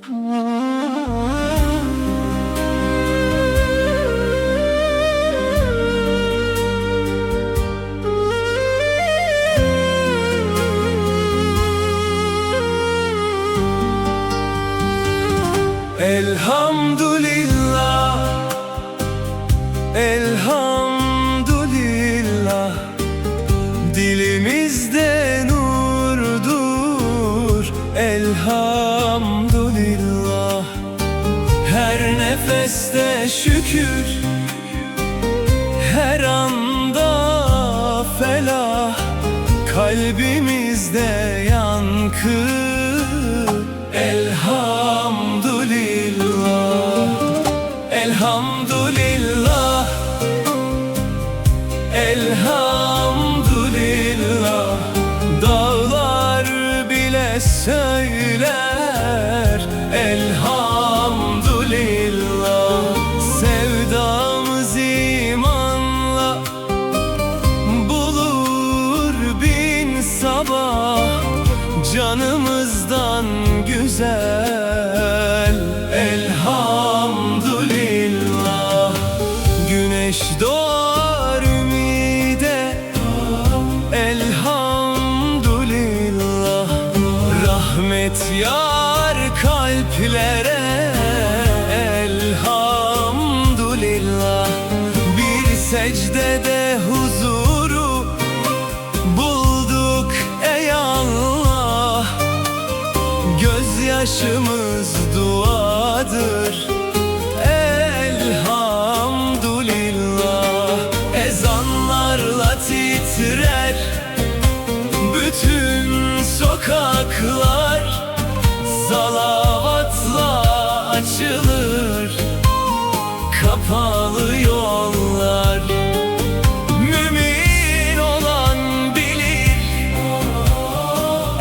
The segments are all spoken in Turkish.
Elhamdülillah, elhamdülillah, dilimizde nurdur. Elhamdülillah, her nefeste şükür, her anda felah, kalbimizde yankı. Elhamdülillah, elhamdülillah, elhamdülillah, dağlar bile söyler. Elhamdülillah, sevdamız imanla bulur bin sabah, canımızdan güzel. Elhamdülillah, güneş doğar ümide. Elhamdülillah, rahmet yağar kalplere. Elhamdülillah, bir secdede huzuru bulduk ey Allah. Gözyaşımız duadır. Elhamdülillah, ezanlarla titrer bütün sokaklar, salavatla açılır kapalı yollar. Mümin olan bilir,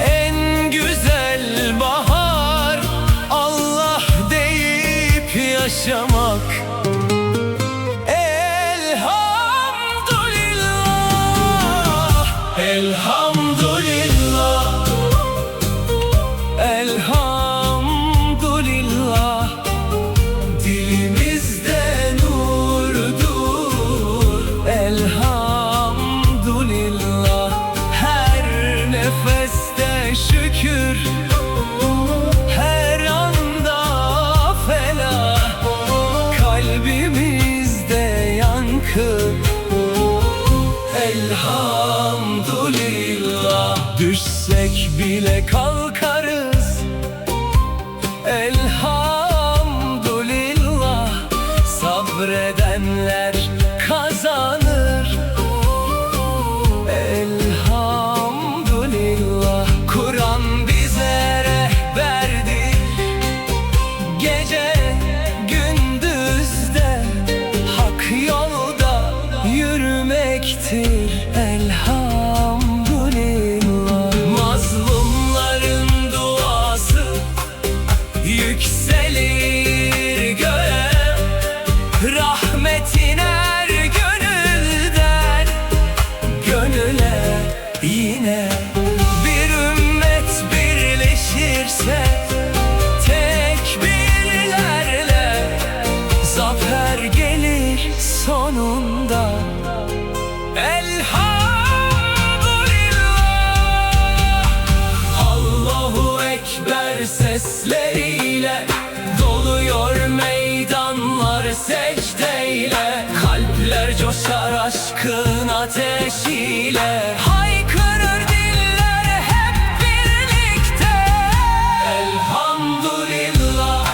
en güzel bahar Allah deyip yaşamak. Elhamdülillah, elhamdülillah, elhamdülillah, dilimizde nurdur. Elhamdülillah, her nefeste şükür, her anda felah, kalbimizde yankı. Elhamdülillah, düşsek bile kalkarız. Elhamdülillah, sabredenler kazanır. Elhamdülillah, Kur'an bize rehberdir, gece gündüzde hak yolda yürümektir. Elhamdülillah, mazlumların duası yükselir göğe. Rahmetin er gönülden gönüle yine. Bir ümmet birleşirse tekbirlerle zafer gelir sonunda. Elhamdülillah, Allahu Ekber sesleriyle doluyor meydanlar secdeyle. Kalpler coşar aşkın ateşiyle, haykırır diller hep birlikte. Elhamdülillah,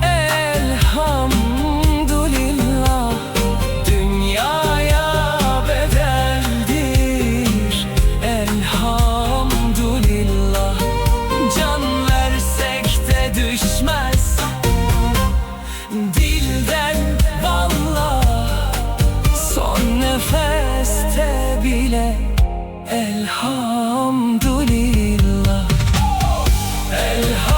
elhamdülillah, dünyaya bedeldir. Elhamdülillah, can versek de düşmez dilden vallahi, son nefeste bile. Elhamdülillah, elhamdülillah.